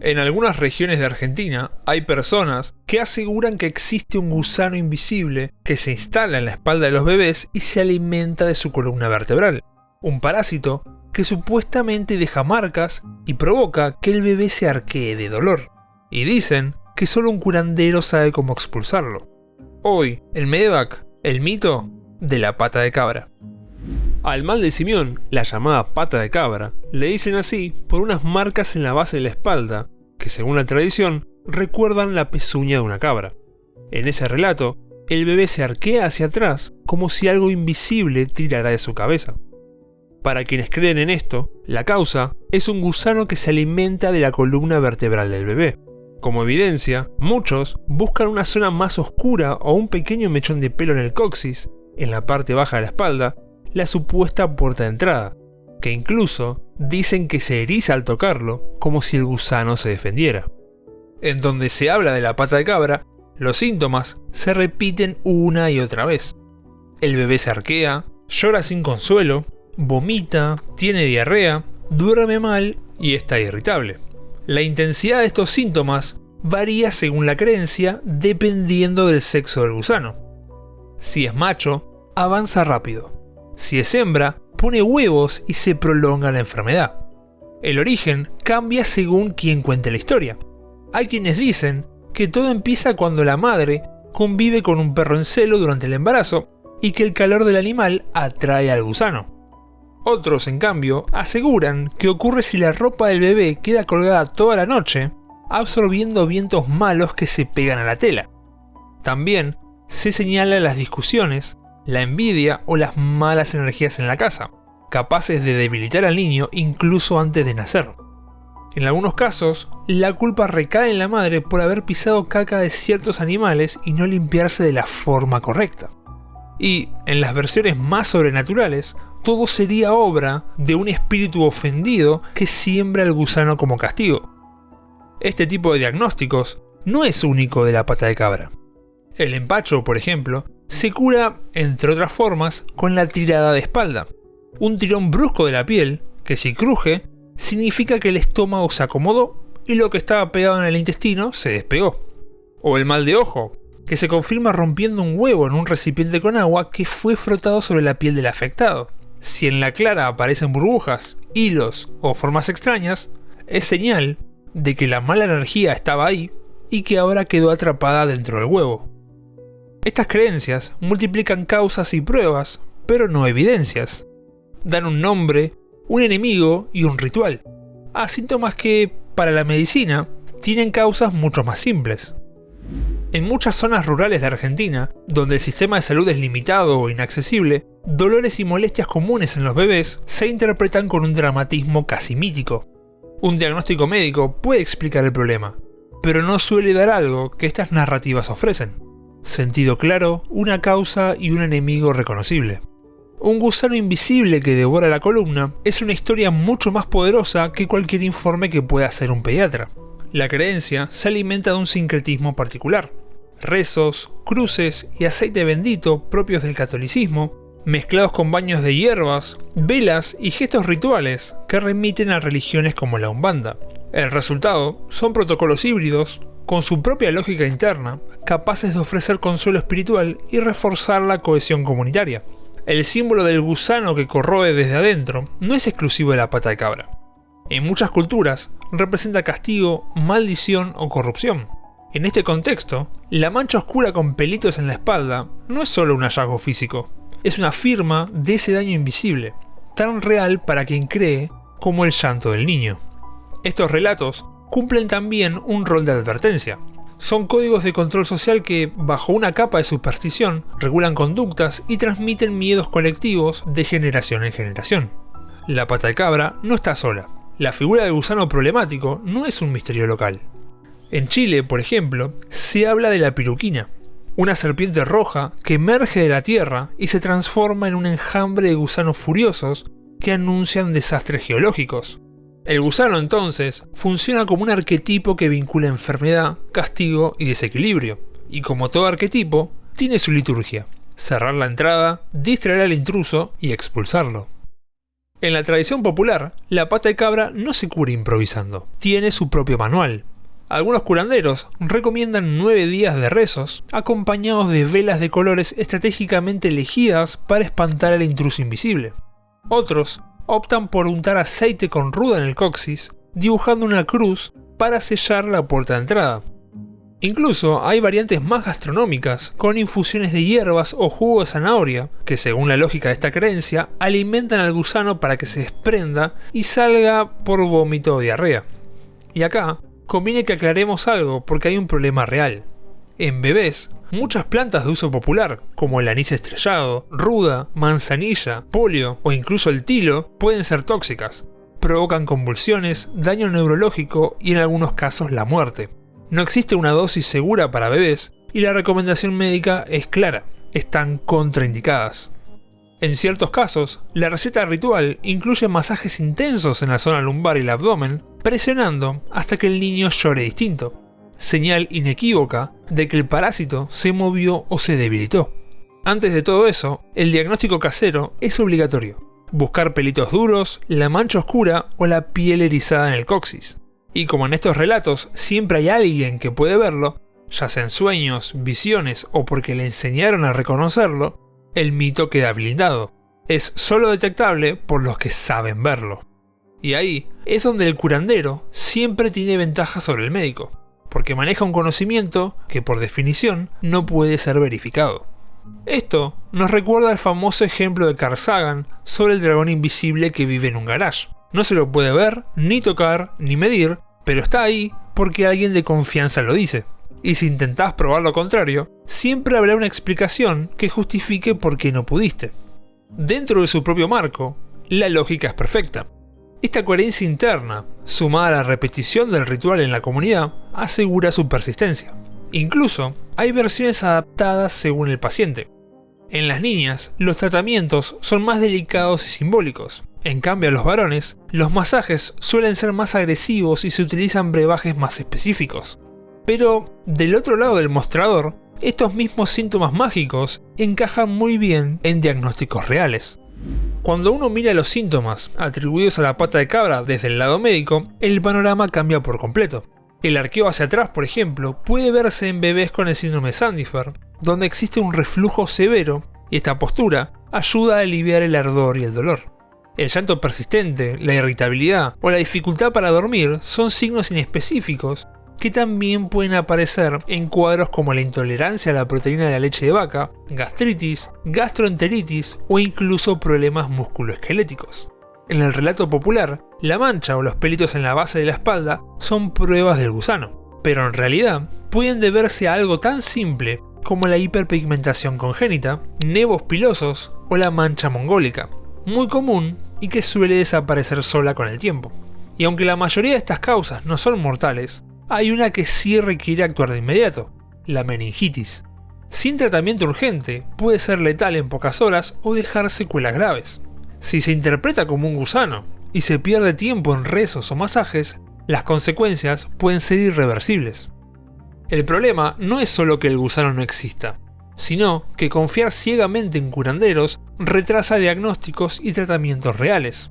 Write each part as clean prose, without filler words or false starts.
En algunas regiones de Argentina hay personas que aseguran que existe un gusano invisible que se instala en la espalda de los bebés y se alimenta de su columna vertebral. Un parásito que supuestamente deja marcas y provoca que el bebé se arquee de dolor. Y dicen que solo un curandero sabe cómo expulsarlo. Hoy, en Medevac, el mito de la pata de cabra. Al mal de Simeón, la llamada pata de cabra, le dicen así por unas marcas en la base de la espalda, que según la tradición, recuerdan la pezuña de una cabra. En ese relato, el bebé se arquea hacia atrás como si algo invisible tirara de su cabeza. Para quienes creen en esto, la causa es un gusano que se alimenta de la columna vertebral del bebé. Como evidencia, muchos buscan una zona más oscura o un pequeño mechón de pelo en el coxis, en la parte baja de la espalda, la supuesta puerta de entrada, que incluso dicen que se eriza al tocarlo, como si el gusano se defendiera. En donde se habla de la pata de cabra, los síntomas se repiten una y otra vez. El bebé se arquea, llora sin consuelo, vomita, tiene diarrea, duerme mal y está irritable. La intensidad de estos síntomas varía según la creencia, dependiendo del sexo del gusano. Si es macho, avanza rápido. Si es hembra, pone huevos y se prolonga la enfermedad. El origen cambia según quien cuente la historia. Hay quienes dicen que todo empieza cuando la madre convive con un perro en celo durante el embarazo y que el calor del animal atrae al gusano. Otros, en cambio, aseguran que ocurre si la ropa del bebé queda colgada toda la noche, absorbiendo vientos malos que se pegan a la tela. También se señalan las discusiones, la envidia o las malas energías en la casa, capaces de debilitar al niño incluso antes de nacer. En algunos casos, la culpa recae en la madre por haber pisado caca de ciertos animales y no limpiarse de la forma correcta. Y, en las versiones más sobrenaturales, todo sería obra de un espíritu ofendido que siembra al gusano como castigo. Este tipo de diagnósticos no es único de la pata de cabra. El empacho, por ejemplo, se cura, entre otras formas, con la tirada de espalda. Un tirón brusco de la piel, que si cruje, significa que el estómago se acomodó y lo que estaba pegado en el intestino se despegó. O el mal de ojo, que se confirma rompiendo un huevo en un recipiente con agua que fue frotado sobre la piel del afectado. Si en la clara aparecen burbujas, hilos o formas extrañas, es señal de que la mala energía estaba ahí y que ahora quedó atrapada dentro del huevo. Estas creencias multiplican causas y pruebas, pero no evidencias. Dan un nombre, un enemigo y un ritual, a síntomas que, para la medicina, tienen causas mucho más simples. En muchas zonas rurales de Argentina, donde el sistema de salud es limitado o inaccesible, dolores y molestias comunes en los bebés se interpretan con un dramatismo casi mítico. Un diagnóstico médico puede explicar el problema, pero no suele dar algo que estas narrativas ofrecen: sentido claro, una causa y un enemigo reconocible. Un gusano invisible que devora la columna es una historia mucho más poderosa que cualquier informe que pueda hacer un pediatra. La creencia se alimenta de un sincretismo particular. Rezos, cruces y aceite bendito propios del catolicismo, mezclados con baños de hierbas, velas y gestos rituales que remiten a religiones como la Umbanda. El resultado son protocolos híbridos, con su propia lógica interna, capaces de ofrecer consuelo espiritual y reforzar la cohesión comunitaria. El símbolo del gusano que corroe desde adentro no es exclusivo de la pata de cabra. En muchas culturas representa castigo, maldición o corrupción. En este contexto, la mancha oscura con pelitos en la espalda no es solo un hallazgo físico, es una firma de ese daño invisible, tan real para quien cree como el llanto del niño. Estos relatos cumplen también un rol de advertencia. Son códigos de control social que, bajo una capa de superstición, regulan conductas y transmiten miedos colectivos de generación en generación. La pata de cabra no está sola. La figura del gusano problemático no es un misterio local. En Chile, por ejemplo, se habla de la piruquina, una serpiente roja que emerge de la tierra y se transforma en un enjambre de gusanos furiosos que anuncian desastres geológicos. El gusano, entonces, funciona como un arquetipo que vincula enfermedad, castigo y desequilibrio, y como todo arquetipo, tiene su liturgia: cerrar la entrada, distraer al intruso y expulsarlo. En la tradición popular, la pata de cabra no se cura improvisando, tiene su propio manual. Algunos curanderos recomiendan 9 días de rezos, acompañados de velas de colores estratégicamente elegidas para espantar al intruso invisible. Otros optan por untar aceite con ruda en el coxis, dibujando una cruz para sellar la puerta de entrada. Incluso hay variantes más gastronómicas, con infusiones de hierbas o jugo de zanahoria, que según la lógica de esta creencia, alimentan al gusano para que se desprenda y salga por vómito o diarrea. Y acá, conviene que aclaremos algo porque hay un problema real. En bebés, muchas plantas de uso popular, como el anís estrellado, ruda, manzanilla, polio o incluso el tilo, pueden ser tóxicas. Provocan convulsiones, daño neurológico y en algunos casos la muerte. No existe una dosis segura para bebés y la recomendación médica es clara, están contraindicadas. En ciertos casos, la receta ritual incluye masajes intensos en la zona lumbar y el abdomen, presionando hasta que el niño llore distinto, señal inequívoca de que el parásito se movió o se debilitó. Antes de todo eso, el diagnóstico casero es obligatorio. Buscar pelitos duros, la mancha oscura o la piel erizada en el coxis. Y como en estos relatos siempre hay alguien que puede verlo, ya sea en sueños, visiones o porque le enseñaron a reconocerlo, el mito queda blindado. Es solo detectable por los que saben verlo. Y ahí es donde el curandero siempre tiene ventaja sobre el médico, porque maneja un conocimiento que por definición no puede ser verificado. Esto nos recuerda al famoso ejemplo de Carl Sagan sobre el dragón invisible que vive en un garage. No se lo puede ver, ni tocar, ni medir, pero está ahí porque alguien de confianza lo dice. Y si intentás probar lo contrario, siempre habrá una explicación que justifique por qué no pudiste. Dentro de su propio marco, la lógica es perfecta. Esta coherencia interna, sumada a la repetición del ritual en la comunidad, asegura su persistencia. Incluso, hay versiones adaptadas según el paciente. En las niñas, los tratamientos son más delicados y simbólicos. En cambio, a los varones, los masajes suelen ser más agresivos y se utilizan brebajes más específicos. Pero, del otro lado del mostrador, estos mismos síntomas mágicos encajan muy bien en diagnósticos reales. Cuando uno mira los síntomas atribuidos a la pata de cabra desde el lado médico, el panorama cambia por completo. El arqueo hacia atrás, por ejemplo, puede verse en bebés con el síndrome de Sandifer, donde existe un reflujo severo y esta postura ayuda a aliviar el ardor y el dolor. El llanto persistente, la irritabilidad o la dificultad para dormir son signos inespecíficos que también pueden aparecer en cuadros como la intolerancia a la proteína de la leche de vaca, gastritis, gastroenteritis o incluso problemas musculoesqueléticos. En el relato popular, la mancha o los pelitos en la base de la espalda son pruebas del gusano, pero en realidad pueden deberse a algo tan simple como la hiperpigmentación congénita, nevos pilosos o la mancha mongólica, muy común y que suele desaparecer sola con el tiempo. Y aunque la mayoría de estas causas no son mortales, hay una que sí requiere actuar de inmediato, la meningitis. Sin tratamiento urgente, puede ser letal en pocas horas o dejar secuelas graves. Si se interpreta como un gusano y se pierde tiempo en rezos o masajes, las consecuencias pueden ser irreversibles. El problema no es solo que el gusano no exista, sino que confiar ciegamente en curanderos retrasa diagnósticos y tratamientos reales.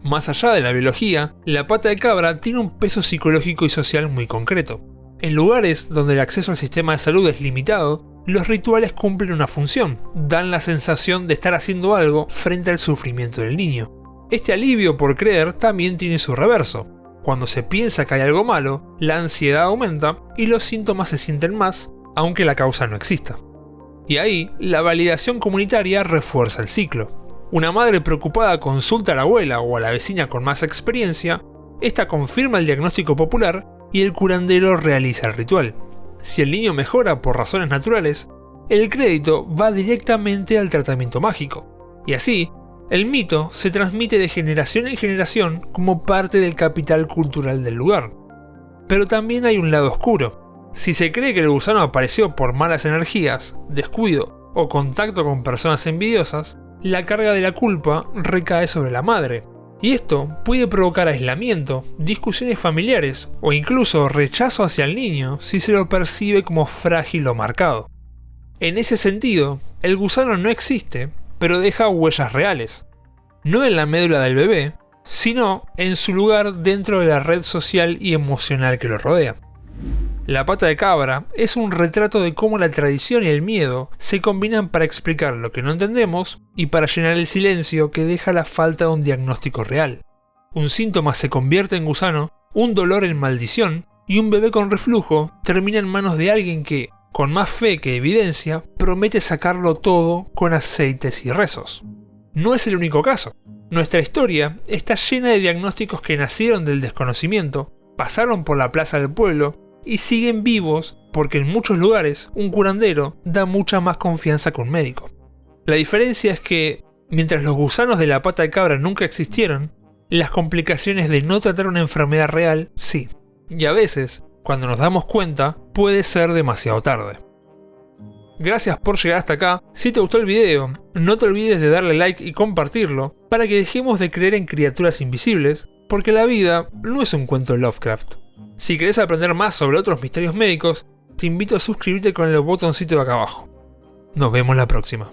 Más allá de la biología, la pata de cabra tiene un peso psicológico y social muy concreto. En lugares donde el acceso al sistema de salud es limitado, los rituales cumplen una función, dan la sensación de estar haciendo algo frente al sufrimiento del niño. Este alivio por creer también tiene su reverso. Cuando se piensa que hay algo malo, la ansiedad aumenta y los síntomas se sienten más, aunque la causa no exista. Y ahí, la validación comunitaria refuerza el ciclo. Una madre preocupada consulta a la abuela o a la vecina con más experiencia, esta confirma el diagnóstico popular y el curandero realiza el ritual. Si el niño mejora por razones naturales, el crédito va directamente al tratamiento mágico, y así, el mito se transmite de generación en generación como parte del capital cultural del lugar. Pero también hay un lado oscuro. Si se cree que el gusano apareció por malas energías, descuido o contacto con personas envidiosas, la carga de la culpa recae sobre la madre, y esto puede provocar aislamiento, discusiones familiares o incluso rechazo hacia el niño si se lo percibe como frágil o marcado. En ese sentido, el gusano no existe, pero deja huellas reales. no en la médula del bebé, sino en su lugar dentro de la red social y emocional que lo rodea. La pata de cabra es un retrato de cómo la tradición y el miedo se combinan para explicar lo que no entendemos y para llenar el silencio que deja la falta de un diagnóstico real. Un síntoma se convierte en gusano, un dolor en maldición, y un bebé con reflujo termina en manos de alguien que, con más fe que evidencia, promete sacarlo todo con aceites y rezos. No es el único caso. Nuestra historia está llena de diagnósticos que nacieron del desconocimiento, pasaron por la plaza del pueblo y siguen vivos porque en muchos lugares un curandero da mucha más confianza que un médico. La diferencia es que, mientras los gusanos de la pata de cabra nunca existieron, las complicaciones de no tratar una enfermedad real sí. Y a veces, cuando nos damos cuenta, puede ser demasiado tarde. Gracias por llegar hasta acá. Si te gustó el video, no te olvides de darle like y compartirlo para que dejemos de creer en criaturas invisibles, porque la vida no es un cuento de Lovecraft. Si querés aprender más sobre otros misterios médicos, te invito a suscribirte con el botoncito de acá abajo. Nos vemos la próxima.